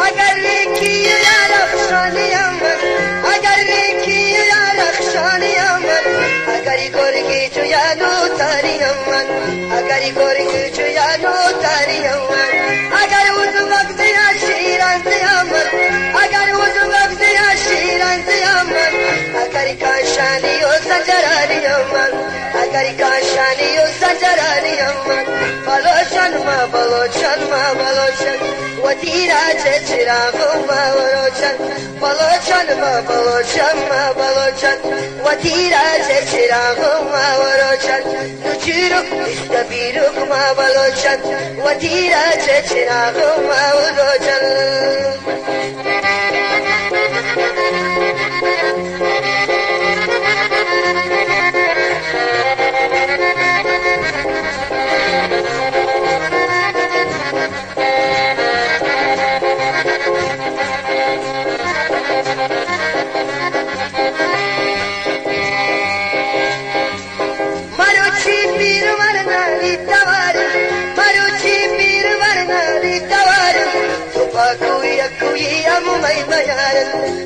اگر یکی یا رخشانیم من، اگر یکی یا رخشانیم من، اگر گرگی تو یا نوتاریم من، اگر گرگی تو یا نوتاریم من، اگر وز وقت شیران زیامن، اگر وز وقت شیران زیامن، اگر کاشانی و سنجرانیم من، اگر کاشانی و سنجرانیم من، بلوچن ما بلوچن ما بلوچن و تیراج چراغ ما بلوچن، بلوچن ما بلوچن ما بلوچن و تیراج چراغ ما بلوچن، نچیرک استبیرک ما بلوچن و تیراج چراغ ما بلوچن.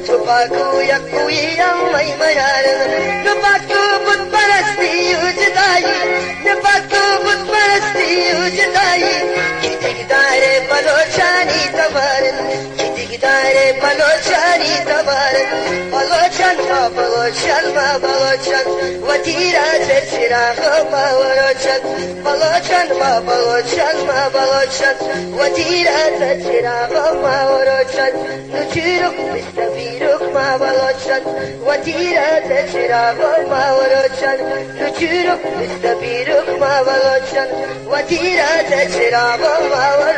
Tupaku yakuyam may mayaran, Tupaku but parasti ujdayi, Tupaku but parasti ujdayi, Kitigdare balochani tabaran, Kitigdare balochani tabaran, Balochan ma balochan ma balochan, Watira chechira ma balochan, Balochan ma balochan ma balochan, Watira chechira ma balochan, Nuchiruk Mistabiruk ma balochan, Watira chechira ma balochan, Nuchiruk Mistabiruk ma balochan, Watira chechira ma balochan.